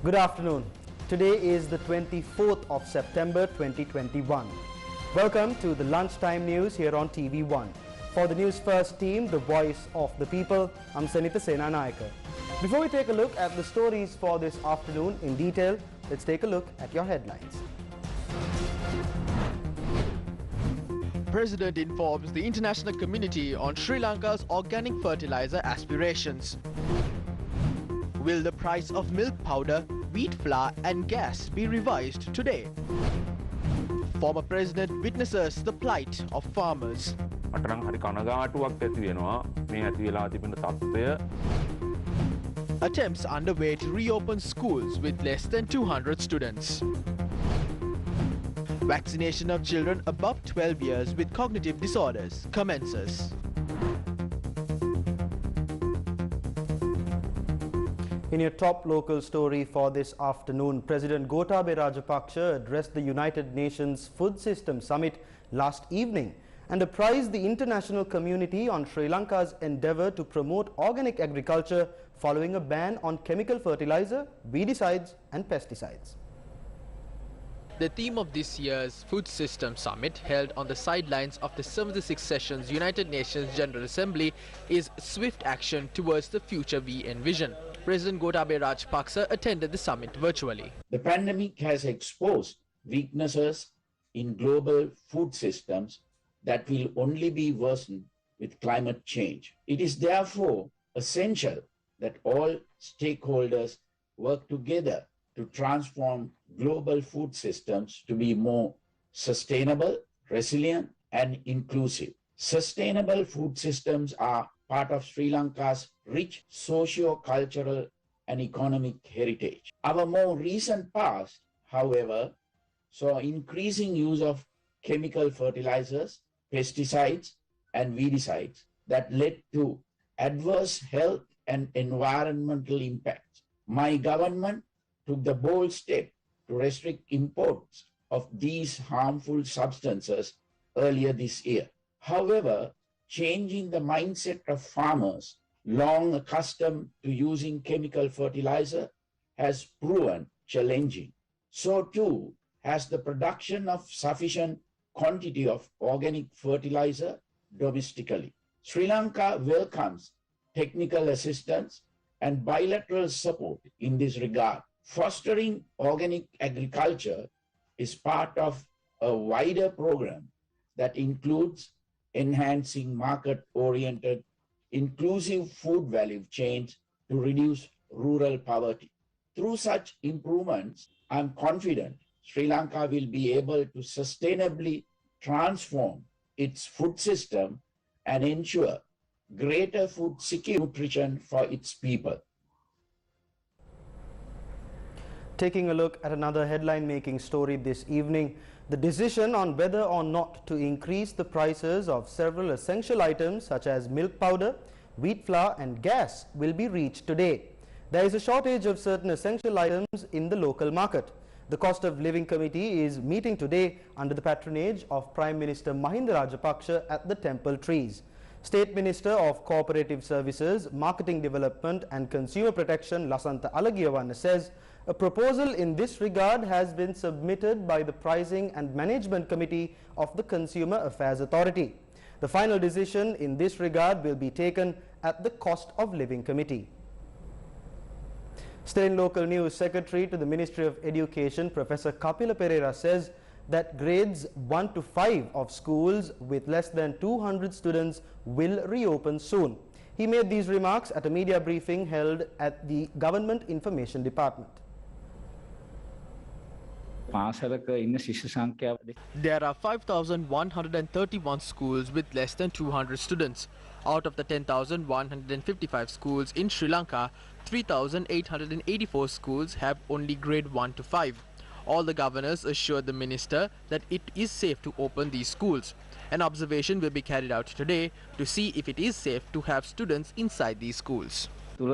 Good afternoon. Today is the 24th of September 2021. Welcome to the lunchtime news here on TV1. For the News First team, the voice of the people, I'm Sanita Senanayaka. Before we take a look at the stories for this afternoon in detail, let's take a look at your headlines. President informs the international community on Sri Lanka's organic fertilizer aspirations. Will the price of milk powder, wheat flour and gas be revised today? Former President witnesses the plight of farmers. Attempts underway to reopen schools with less than 200 students. Vaccination of children above 12 years with cognitive disorders commences. In your top local story for this afternoon, President Gotabaya Rajapaksa addressed the United Nations Food System Summit last evening and apprised the international community on Sri Lanka's endeavour to promote organic agriculture following a ban on chemical fertilizer, weedicides and pesticides. The theme of this year's Food System Summit, held on the sidelines of the 76th Sessions United Nations General Assembly, is swift action towards the future we envision. President Gotabaya Rajapaksa attended the summit virtually. The pandemic has exposed weaknesses in global food systems that will only be worsened with climate change. It is therefore essential that all stakeholders work together to transform global food systems to be more sustainable, resilient, and inclusive. Sustainable food systems are part of Sri Lanka's rich socio-cultural and economic heritage. Our more recent past, however, saw increasing use of chemical fertilizers, pesticides, and weedicides that led to adverse health and environmental impacts. My government took the bold step to restrict imports of these harmful substances earlier this year. However, changing the mindset of farmers long accustomed to using chemical fertilizer has proven challenging. So too has the production of sufficient quantity of organic fertilizer domestically. Sri Lanka welcomes technical assistance and bilateral support in this regard. Fostering organic agriculture is part of a wider program that includes enhancing market-oriented, inclusive food value chains to reduce rural poverty. Through such improvements, I'm confident Sri Lanka will be able to sustainably transform its food system and ensure greater food security nutrition for its people. Taking a look at another headline-making story this evening, the decision on whether or not to increase the prices of several essential items such as milk powder, wheat flour and gas will be reached today. There is a shortage of certain essential items in the local market. The Cost of Living Committee is meeting today under the patronage of Prime Minister Mahinda Rajapaksa at the Temple Trees. State Minister of Cooperative Services, Marketing Development and Consumer Protection Lasantha Alagiyawanna says a proposal in this regard has been submitted by the Pricing and Management Committee of the Consumer Affairs Authority. The final decision in this regard will be taken at the Cost of Living Committee. Still in local news, Secretary to the Ministry of Education, Professor Kapila Pereira says that grades 1 to 5 of schools with less than 200 students will reopen soon. He made these remarks at a media briefing held at the Government Information Department. There are 5,131 schools with less than 200 students. Out of the 10,155 schools in Sri Lanka, 3,884 schools have only grade 1 to 5. All the governors assured the minister that it is safe to open these schools. An observation will be carried out today to see if it is safe to have students inside these schools. We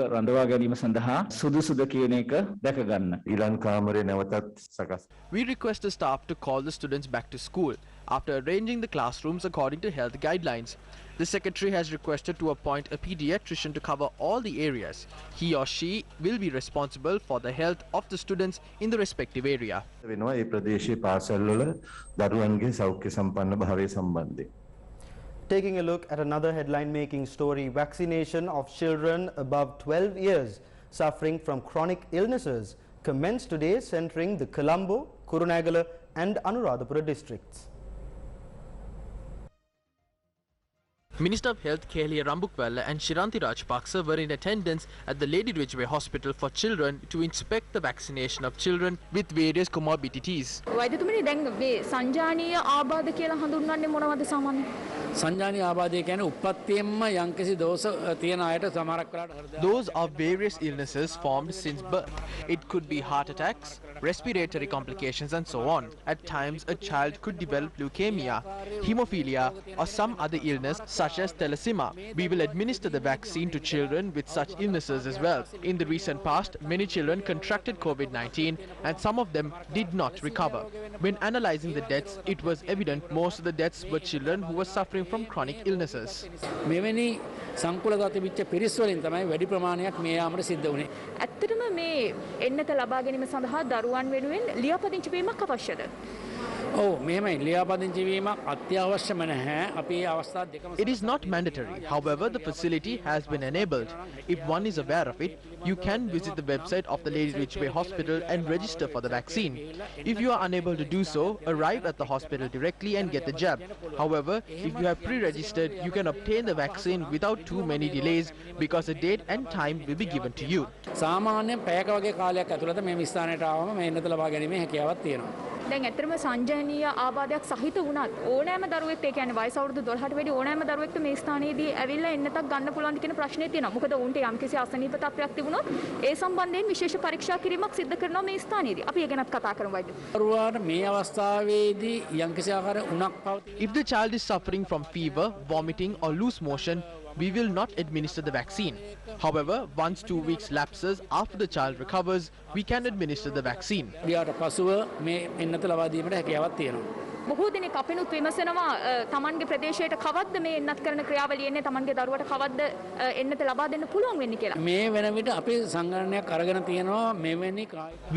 request the staff to call the students back to school after arranging the classrooms according to health guidelines. The secretary has requested to appoint a pediatrician to cover all the areas. He or she will be responsible for the health of the students in the respective area. Taking a look at another headline-making story, vaccination of children above 12 years suffering from chronic illnesses commenced today, centering the Colombo, Kurunegala and Anuradhapura districts. Minister of Health Kehliya Rambukwella and Shiranti Rajapaksa were in attendance at the Lady Ridgeway Hospital for Children to inspect the vaccination of children with various comorbidities. වෛද්‍යතුමනි දැන් මේ සංජානීය ආබාධ කියලා හඳුන්වන්නේ මොනවද සාමාන්‍යයෙන්? සංජානීය ආබාධය කියන්නේ උප්පත්තියෙන්ම යම්කිසි දෝෂ තියෙන අයට සමහරක් වෙලාවට හෘද Those are various illnesses formed since birth. It could be heart attacks, respiratory complications and so on. At times a child could develop leukemia, hemophilia or some other illness such as thalassemia. We will administer the vaccine to children with such illnesses as well. In the recent past, many children contracted COVID-19 and some of them did not recover. When analyzing the deaths, it was evident most of the deaths were children who were suffering from chronic illnesses. මෙවැනි සංකුලගත වෙච්ච පිරිස් වලින් තමයි වැඩි ප්‍රමාණයක් මේ යාමට සිද්ධ වුනේ. ඇත්තටම මේ එන්නත ලබා ගැනීම සඳහා දරුවන් වෙනුවෙන් ලියාපදිංචි වීමක් අවශ්‍යද? ඔව් මෙහෙමයි ලියාපදිංචි වීමක් අත්‍යවශ්‍යම නැහැ. අපි අවස්ථා දෙකම It is not mandatory. However, the facility has been enabled. If one is aware of it, you can visit the website of the Lady Ridgeway Hospital and register for the vaccine. If you are unable to do so, arrive at the hospital directly and get the jab. However, if you have pre-registered, you can obtain the vaccine without too many delays because a date and time will be given to you. සාමාන්‍යයෙන් පැයක වගේ කාලයක් ඇතුළත මේ ස්ථානයට ආවම මේ එන්නත ලබා ගැනීමේ හැකියාවක් තියෙනවා. දැන් ඇත්තටම සංජානීය ආබාධයක් සහිත වුණත් ඕනෑම දරුවෙක් ඒ කියන්නේ වයස අවුරුදු 12ට වැඩි ඕනෑම දරුවෙක්ට මේ ස්ථානයේදී ඇවිල්ලා එන්නතක් ගන්න පුළුවන් කියන ප්‍රශ්නේ තියෙනවා. මොකද උන්ට යම්කිසි අසනීප තත්ත්වයක් තිබුණොත් ඒ සම්බන්ධයෙන් විශේෂ පරීක්ෂා කිරීමක් සිදු කරනවා මේ ස්ථානයේදී. අපි ඒ ගැනත් කතා කරමු වෛද්‍ය. දරුවාට මේ අවස්ථාවේදී යම්කිසි ආකාර උණක් පවතී. If the child is suffering from fever, vomiting or loose motion, we will not administer the vaccine. However, once 2 weeks lapses after the child recovers, we can administer the vaccine. ඊට පසුව මේ එන්නත ලබා දීමට හැකියාවක් තියෙනවා. බොහෝ දෙනෙක් අපිනුත් විමසනවා තමන්ගේ ප්‍රදේශයට කවද්ද මේ එන්නත් කරන ක්‍රියාවලිය එන්නේ තමන්ගේ දරුවට කවද්ද එන්නත ලබා දෙන්න පුළුවන් වෙන්නේ කියලා. මේ වෙන විට අපි සංගණනයක් අරගෙන තියෙනවා මෙවැනි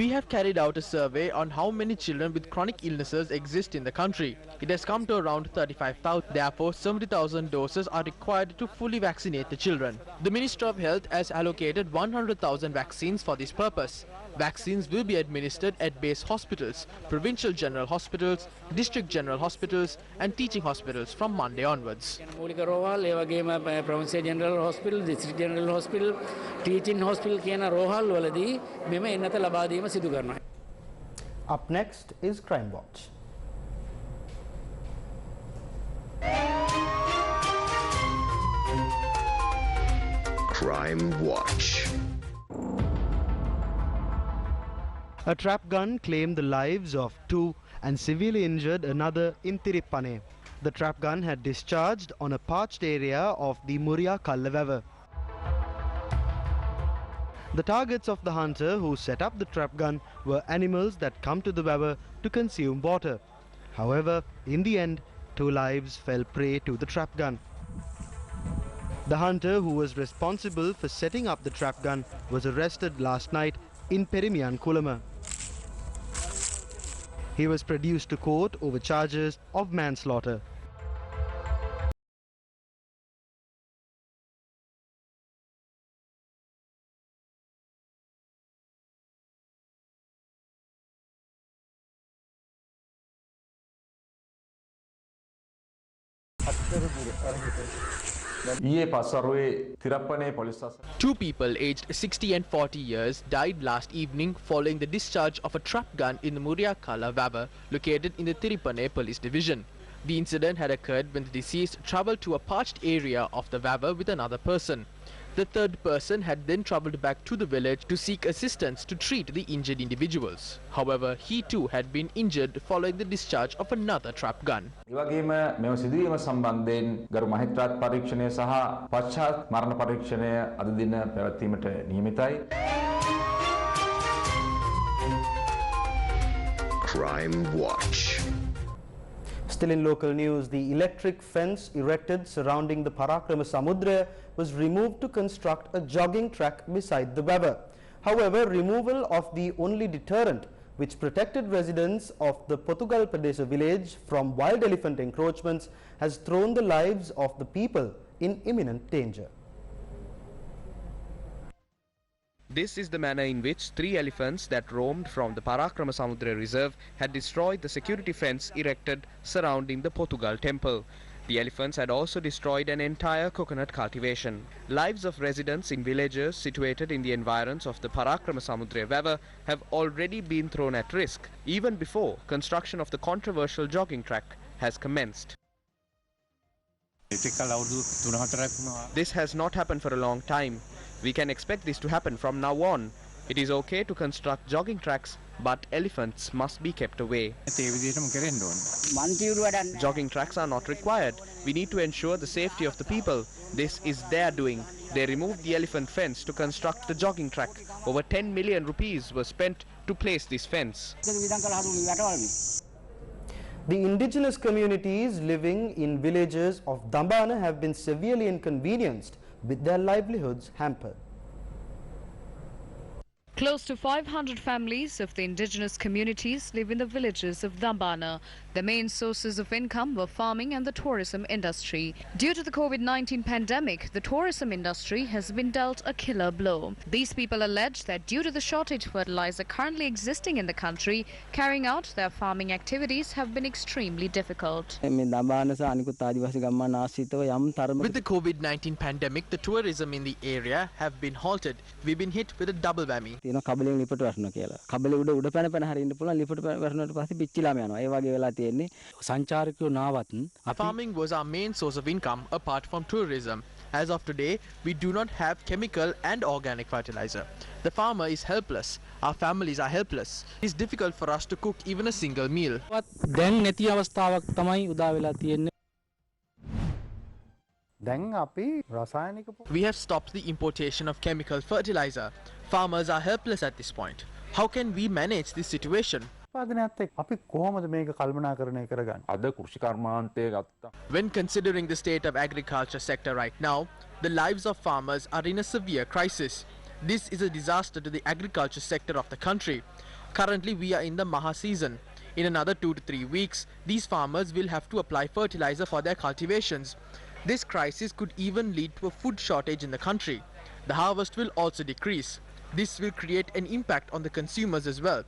We have carried out a survey on how many children with chronic illnesses exist in the country. It has come to around 35,000. Therefore, 70,000 doses are required to fully vaccinate the children. The Minister of Health has allocated 100,000 vaccines for this purpose. Vaccines will be administered at base hospitals, provincial general hospitals, district general hospitals and teaching hospitals from Monday onwards. මූලික රෝහල් ඒ වගේම provincial general hospital, district general hospital, teaching hospital කියන රෝහල් වලදී මෙම එන්නත ලබා දීම සිදු කරනවා. Up next is Crime Watch. Crime Watch. A trap gun claimed the lives of 2 and severely injured another in Tiripane. The trap gun had discharged on a parched area of the Muria Kallavava. The targets of the hunter who set up the trap gun were animals that come to the Vava to consume water. However, in the end, 2 lives fell prey to the trap gun. The hunter who was responsible for setting up the trap gun was arrested last night in Perimian Kulama. He was produced to court over charges of manslaughter. Two people aged 60 and 40 years died last evening following the discharge of a trap gun in the Muriakala Vava located in the Tiripane police division. The incident had occurred when the deceased travelled to a parched area of the Vava with another person. The third person had then travelled back to the village to seek assistance to treat the injured individuals. However, he too had been injured following the discharge of another trap gun. එවැගේම මෙම සිදුවීම සම්බන්ධයෙන් ගරු මහේත්‍රාත් පරීක්ෂණය සහ පශ්චාත් මරණ පරීක්ෂණය අද දින පැවැත්වීමට නියමිතයි. Crime Watch. Still in local news, the electric fence erected surrounding the Parakrama Samudra was removed to construct a jogging track beside the river. However, removal of the only deterrent which protected residents of the Portugal Padesa village from wild elephant encroachments has thrown the lives of the people in imminent danger. This is the manner in which 3 elephants that roamed from the Parakrama Samudra reserve had destroyed the security fence erected surrounding the Portugal temple. The elephants had also destroyed an entire coconut cultivation. Lives of residents in villages situated in the environs of the Parakrama Samudra river have already been thrown at risk, even before construction of the controversial jogging track has commenced. This has not happened for a long time. We can expect this to happen from now on. It is okay to construct jogging tracks, but elephants must be kept away. Jogging tracks are not required. We need to ensure the safety of the people. This is their doing. They removed the elephant fence to construct the jogging track. Over 10 million rupees were spent to place this fence. The indigenous communities living in villages of Dambana have been severely inconvenienced with their livelihoods hampered. Close to 500 families of the indigenous communities live in the villages of Dambana. The main sources of income were farming and the tourism industry. Due to the COVID-19 pandemic, the tourism industry has been dealt a killer blow. These people allege that due to the shortage of fertilizer currently existing in the country, carrying out their farming activities have been extremely difficult. With the COVID-19 pandemic, the tourism in the area have been halted. We've been hit with a double whammy. Farming was our main source of income apart from tourism. As of today, we do not have chemical and organic fertilizer. The farmer is helpless. Our families are helpless. It's difficult for us to cook even a single meal. We have stopped the importation of chemical fertilizer. Farmers are helpless at this point. How can we manage this situation? When considering the state of agriculture sector right now, the lives of farmers are in a severe crisis. This is a disaster to the agriculture sector of the country. Currently, we are in the Maha season. In another 2 to 3 weeks, these farmers will have to apply fertilizer for their cultivations. This crisis could even lead to a food shortage in the country. The harvest will also decrease. This will create an impact on the consumers as well.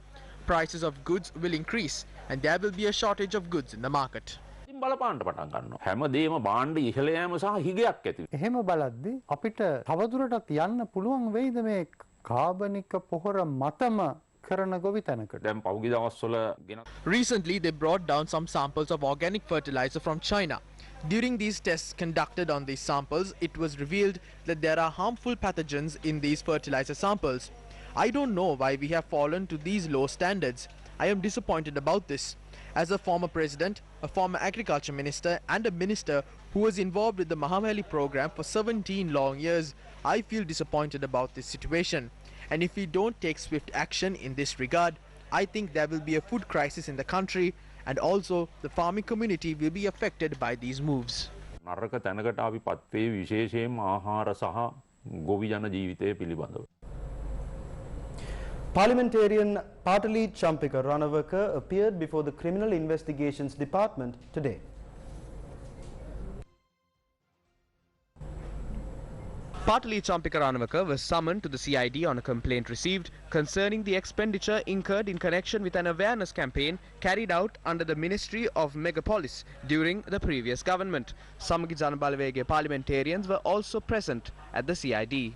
Prices of goods will increase and there will be a shortage of goods in the market. Recently, they brought down some samples of organic fertilizer from China. During these tests conducted on these samples, it was revealed that there are harmful pathogens in these fertilizer samples. I don't know why we have fallen to these low standards. I am disappointed about this. As a former president, a former agriculture minister and a minister who was involved with the Mahavali program for 17 long years, I feel disappointed about this situation. And if we don't take swift action in this regard, I think there will be a food crisis in the country and also the farming community will be affected by these moves. Parliamentarian Patali Champika Ranavaka appeared before the Criminal Investigations Department today. Patali Champika Ranavaka was summoned to the CID on a complaint received concerning the expenditure incurred in connection with an awareness campaign carried out under the Ministry of Megapolis during the previous government. Samagi Janabalawege parliamentarians were also present at the CID.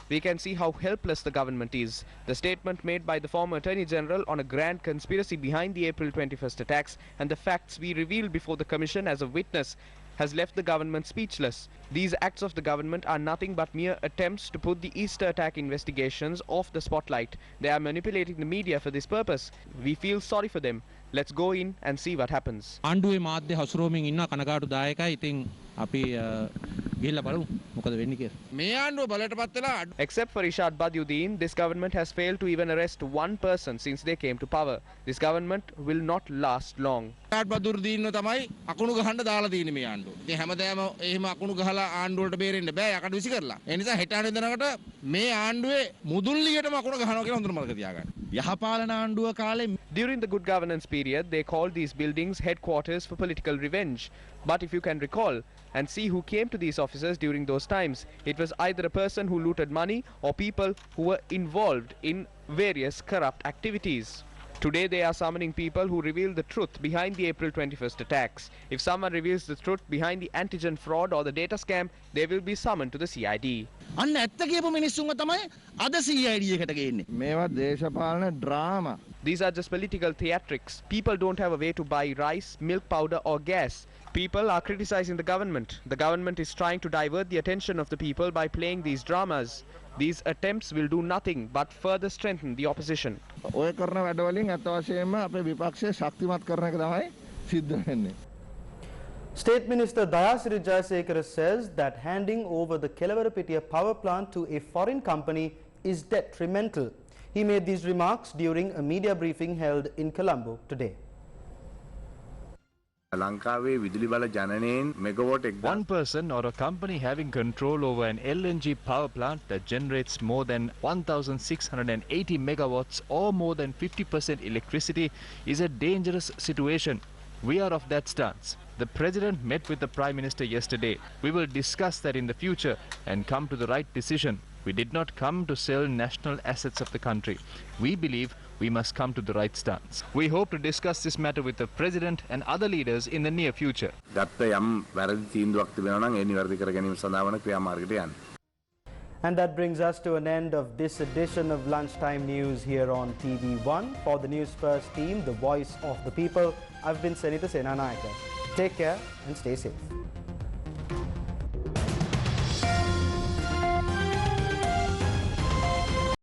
We can see how helpless the government is. The statement made by the former Attorney General on a grand conspiracy behind the April 21st attacks and the facts we revealed before the Commission as a witness has left the government speechless. These acts of the government are nothing but mere attempts to put the Easter attack investigations off the spotlight. They are manipulating the media for this purpose. We feel sorry for them. Let's go in and see what happens. ගිහිල්ලා බලමු මොකද වෙන්නේ කියලා. මේ ආණ්ඩුව බලයට පත් වෙලා Except for Ishad Badiuddin, this government has failed to even arrest one person since they came to power. This government will not last long. Ishad Badiuddin තමයි අකුණු ගහන්න දාලා තියෙන්නේ මේ ආණ්ඩුව. ඉතින් හැමදාම එහෙම අකුණු ගහලා ආණ්ඩුව වලට බේරෙන්න බෑ යකඩ විසි කරලා. ඒ නිසා හෙට අනිදනකට මේ ආණ්ඩුවේ මුදුල්ලියටම අකුණු ගහනවා කියලා හොඳට මතක තියාගන්න. යහපාලන ආණ්ඩුව කාලේ During the good governance period, they called these buildings headquarters for political revenge. But if you can recall and see who came to these offices during those times, it was either a person who looted money or people who were involved in various corrupt activities. Today they are summoning people who reveal the truth behind the April 21st attacks. If someone reveals the truth behind the antigen fraud or the data scam, they will be summoned to the CID. අන්න ඇත්ත කියපු මිනිස්සුන්ව තමයි අද CID එකට ගේන්නේ. මේවා දේශපාලන drama. These are just political theatrics. People don't have a way to buy rice, milk powder or gas. People are criticizing the government. The government is trying to divert the attention of the people by playing these dramas. These attempts will do nothing but further strengthen the opposition. ඔය කරන වැඩ වලින් අත වශයෙන්ම අපේ විපක්ෂය ශක්තිමත් කරන එක තමයි සිද්ධ වෙන්නේ. State Minister Dayasiri Jayasekara says that handing over the Kelawarapitiya power plant to a foreign company is detrimental. He made these remarks during a media briefing held in Colombo today. One person or a company having control over an LNG power plant that generates more than 1,680 megawatts or more than 50% electricity is a dangerous situation. We are of that stance. The President met with the Prime Minister yesterday. We will discuss that in the future and come to the right decision. We did not come to sell national assets of the country. We believe we must come to the right stance. We hope to discuss this matter with the President and other leaders in the near future. And that brings us to an end of this edition of Lunchtime News here on TV1. For the Newsfirst team, the voice of the people, I've been Senita Senanayaka. Take care and stay safe.